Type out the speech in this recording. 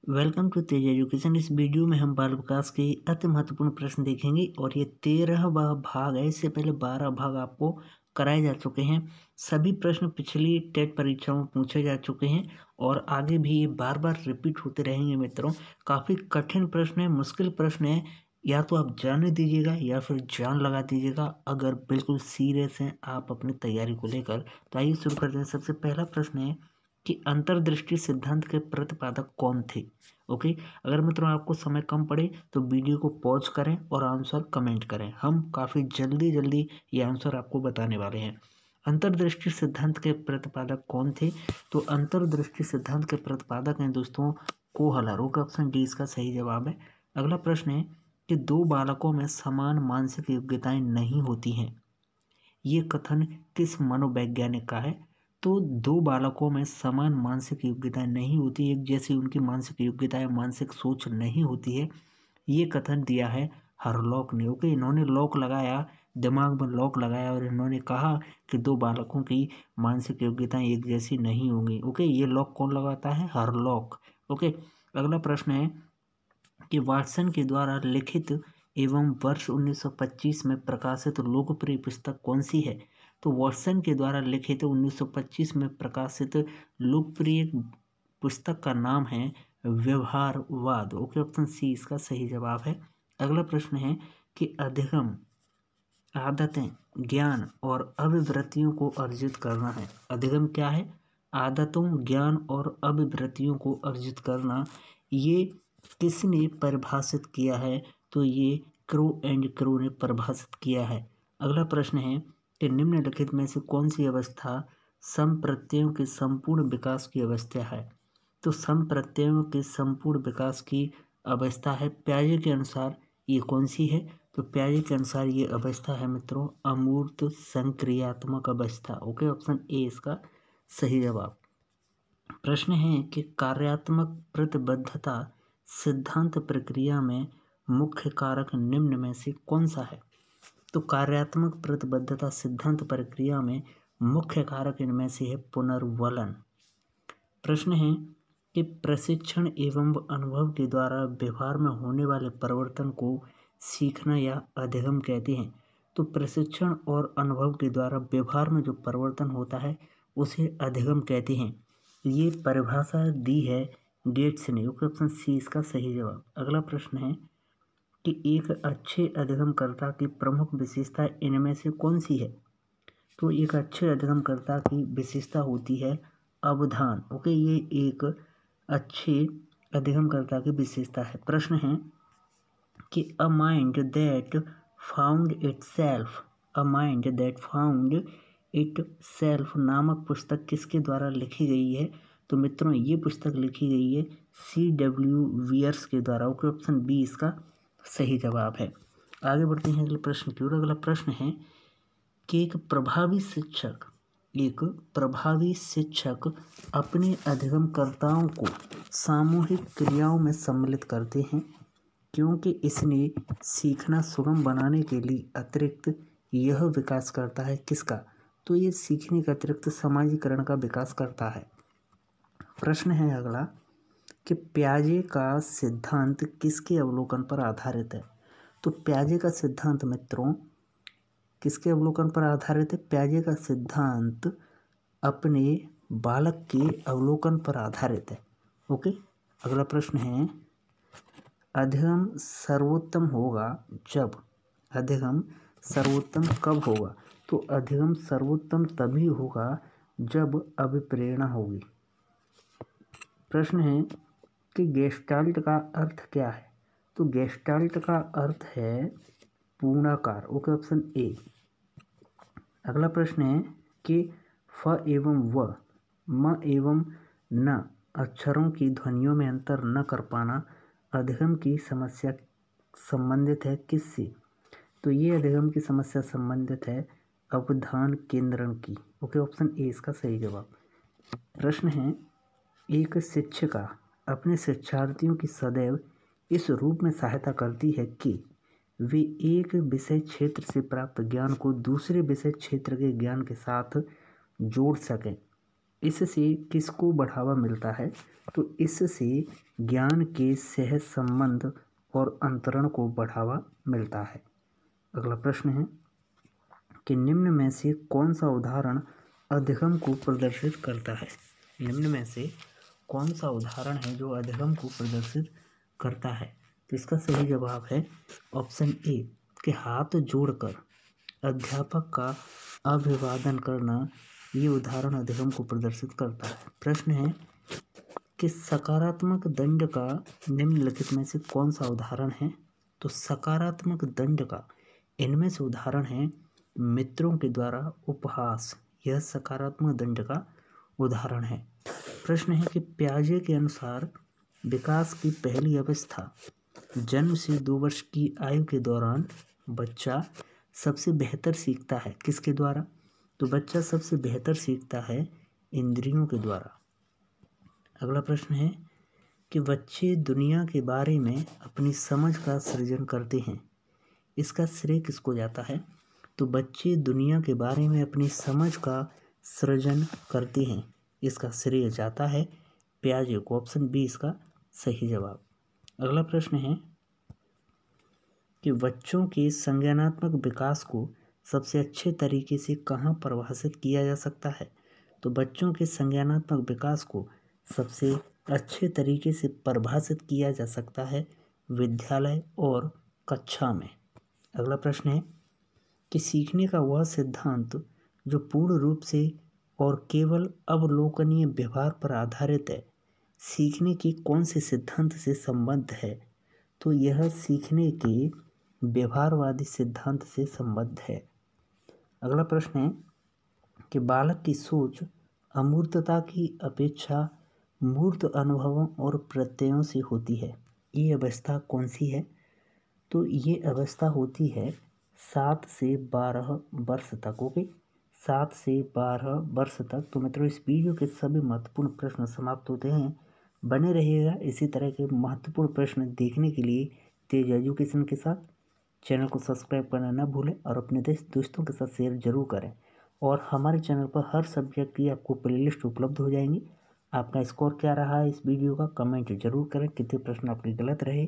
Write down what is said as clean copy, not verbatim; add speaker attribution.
Speaker 1: Welcome to Tej education. इस video में हम बाल विकास के अति महत्वपूर्ण प्रश्न देखेंगे और ये 13वां भाग है। इससे पहले 12 भाग आपको कराए जा चुके हैं। सभी प्रश्न पिछली टेट परीक्षाओं में पूछे जा चुके हैं और आगे भी ये बार बार रिपीट होते रहेंगे। मित्रों, काफ़ी कठिन प्रश्न है, मुश्किल प्रश्न है। या तो आप जाने दीजिएगा या फिर जान लगा दीजिएगा। अगर बिल्कुल सीरियस हैं आप अपनी तैयारी को लेकर तो आइए शुरू करते हैं। सबसे पहला प्रश्न है कि अंतर्दृष्टि सिद्धांत के प्रतिपादक कौन थे। ओके, अगर मित्रों आपको समय कम पड़े तो वीडियो को पॉज करें और आंसर कमेंट करें। हम काफ़ी जल्दी ये आंसर आपको बताने वाले हैं। अंतर्दृष्टि सिद्धांत के प्रतिपादक कौन थे? तो अंतर्दृष्टि सिद्धांत के प्रतिपादक हैं दोस्तों कोहलर। ओके, ऑप्शन डी इसका सही जवाब है। अगला प्रश्न है कि दो बालकों में समान मानसिक योग्यताएं नहीं होती हैं। ये कथन किस मनोवैज्ञानिक का है? तो दो बालकों में समान मानसिक योग्यताएं नहीं होती, एक जैसी उनकी मानसिक योग्यताएं, मानसिक सोच नहीं होती है। ये कथन दिया है हरलॉक ने। ओके, इन्होंने लॉक लगाया, दिमाग में लॉक लगाया और इन्होंने कहा कि दो बालकों की मानसिक योग्यताएं एक जैसी नहीं होंगी। ओके, ये लॉक कौन लगाता है? हरलॉक। ओके, अगला प्रश्न है कि वाटसन के द्वारा लिखित एवं वर्ष 1925 में प्रकाशित लोकप्रिय पुस्तक कौन सी है? तो वाटसन के द्वारा लिखित 1925 में प्रकाशित लोकप्रिय पुस्तक का नाम है व्यवहारवाद। ओके, ऑप्शन सी इसका सही जवाब है। अगला प्रश्न है कि अधिगम आदतें, ज्ञान और अभिवृत्तियों को अर्जित करना है। अधिगम क्या है? आदतों, ज्ञान और अभिवृत्तियों को अर्जित करना। ये किसने परिभाषित किया है? तो ये क्रो एंड क्रो ने परिभाषित किया है। अगला प्रश्न है कि निम्नलिखित में से कौन सी अवस्था संप्रत्ययों के संपूर्ण विकास की अवस्था है? तो संप्रत्ययों के संपूर्ण विकास की अवस्था है प्याजे के अनुसार ये कौन सी है? तो प्याजे के अनुसार ये अवस्था है मित्रों अमूर्त संक्रियात्मक अवस्था। ओके, ऑप्शन ए इसका सही जवाब। प्रश्न है कि कार्यात्मक प्रतिबद्धता सिद्धांत प्रक्रिया में मुख्य कारक निम्न में से कौन सा है? तो कार्यात्मक प्रतिबद्धता सिद्धांत प्रक्रिया में मुख्य कारक इनमें से है पुनर्वलन। प्रश्न है कि प्रशिक्षण एवं अनुभव के द्वारा व्यवहार में होने वाले परिवर्तन को सीखना या अधिगम कहते हैं। तो प्रशिक्षण और अनुभव के द्वारा व्यवहार में जो परिवर्तन होता है उसे अधिगम कहते हैं। ये परिभाषा दी है गेट्स ने। ऑप्शन सी इसका सही जवाब। अगला प्रश्न है कि एक अच्छे अधिगमकर्ता की प्रमुख विशेषता इनमें से कौन सी है? तो एक अच्छे अधिगमकर्ता की विशेषता होती है अवधान। ओके, ये एक अच्छे अधिगमकर्ता की विशेषता है। प्रश्न है कि a mind that found it self नामक पुस्तक किसके द्वारा लिखी गई है? तो मित्रों ये पुस्तक लिखी गई है C.W. वियर्स के द्वारा। ओके, ऑप्शन बी इसका सही जवाब है। आगे बढ़ते हैं अगले प्रश्न की ओर। अगला प्रश्न है कि एक प्रभावी शिक्षक अपने अधिगमकर्ताओं को सामूहिक क्रियाओं में सम्मिलित करते हैं क्योंकि इसने सीखना सुगम बनाने के लिए अतिरिक्त यह विकास करता है किसका? तो ये सीखने के अतिरिक्त समाजीकरण का विकास करता है। प्रश्न है अगला कि प्याजे का सिद्धांत किसके अवलोकन पर आधारित है? तो प्याजे का सिद्धांत मित्रों किसके अवलोकन पर आधारित है? प्याजे का सिद्धांत अपने बालक के अवलोकन पर आधारित है। ओके, अगला प्रश्न है अधिगम सर्वोत्तम होगा जब। अधिगम सर्वोत्तम कब होगा? तो अधिगम सर्वोत्तम तभी होगा जब अभिप्रेरणा होगी। प्रश्न है कि गेस्टाल्ट का अर्थ क्या है? तो गेस्टाल्ट का अर्थ है पूर्णाकार। Okay, option A. अगला प्रश्न है कि फ एवं व, म एवं न अक्षरों की ध्वनियों में अंतर न कर पाना अधिगम की समस्या संबंधित है किससे? तो ये अधिगम की समस्या संबंधित है अवधान केंद्रण की। ओके, ऑप्शन ए इसका सही जवाब। प्रश्न है एक शिक्षिका अपने शिक्षार्थियों की सदैव इस रूप में सहायता करती है कि वे एक विषय क्षेत्र से प्राप्त ज्ञान को दूसरे विषय क्षेत्र के ज्ञान के साथ जोड़ सकें। इससे किसको बढ़ावा मिलता है? तो इससे ज्ञान के सह संबंध और अंतरण को बढ़ावा मिलता है। अगला प्रश्न है कि निम्न में से कौन सा उदाहरण अधिगम को प्रदर्शित करता है? निम्न में से कौन सा उदाहरण है जो अधिगम को प्रदर्शित करता है? तो इसका सही जवाब है ऑप्शन ए कि हाथ जोड़कर अध्यापक का अभिवादन करना, ये उदाहरण अधिगम को प्रदर्शित करता है। प्रश्न है कि सकारात्मक दंड का निम्नलिखित में से कौन सा उदाहरण है? तो सकारात्मक दंड का इनमें से उदाहरण है मित्रों के द्वारा उपहास, यह सकारात्मक दंड का उदाहरण है। प्रश्न है कि पियाजे के अनुसार विकास की पहली अवस्था जन्म से 2 वर्ष की आयु के दौरान बच्चा सबसे बेहतर सीखता है, किसके द्वारा? तो बच्चा सबसे बेहतर सीखता है इंद्रियों के द्वारा। अगला प्रश्न है कि बच्चे दुनिया के बारे में अपनी समझ का सृजन करते हैं, इसका श्रेय किसको जाता है? तो बच्चे दुनिया के बारे में अपनी समझ का सृजन करते हैं, इसका श्रेय जाता है पियाजे को। ऑप्शन बी इसका सही जवाब। अगला प्रश्न है कि बच्चों के संज्ञानात्मक विकास को सबसे अच्छे तरीके से कहाँ परिभाषित किया जा सकता है? तो बच्चों के संज्ञानात्मक विकास को सबसे अच्छे तरीके से परिभाषित किया जा सकता है विद्यालय और कक्षा में। अगला प्रश्न है कि सीखने का वह सिद्धांत जो पूर्ण रूप से और केवल अवलोकनीय व्यवहार पर आधारित है, सीखने के कौन से सिद्धांत से संबद्ध है? तो यह सीखने के व्यवहारवादी सिद्धांत से संबद्ध है। अगला प्रश्न है कि बालक की सोच अमूर्तता की अपेक्षा मूर्त अनुभवों और प्रत्ययों से होती है, ये अवस्था कौन सी है? तो ये अवस्था होती है 7 से 12 वर्ष तक। ओके, 7 से 12 वर्ष तक। तो मित्रों इस वीडियो के सभी महत्वपूर्ण प्रश्न समाप्त होते हैं। बने रहिएगा इसी तरह के महत्वपूर्ण प्रश्न देखने के लिए तेज एजुकेशन के साथ। चैनल को सब्सक्राइब करना ना भूलें और अपने दोस्तों के साथ शेयर जरूर करें। और हमारे चैनल पर हर सब्जेक्ट की आपको प्लेलिस्ट उपलब्ध हो जाएंगी। आपका स्कोर क्या रहा है इस वीडियो का, कमेंट जरूर करें। कितने प्रश्न आपके गलत रहे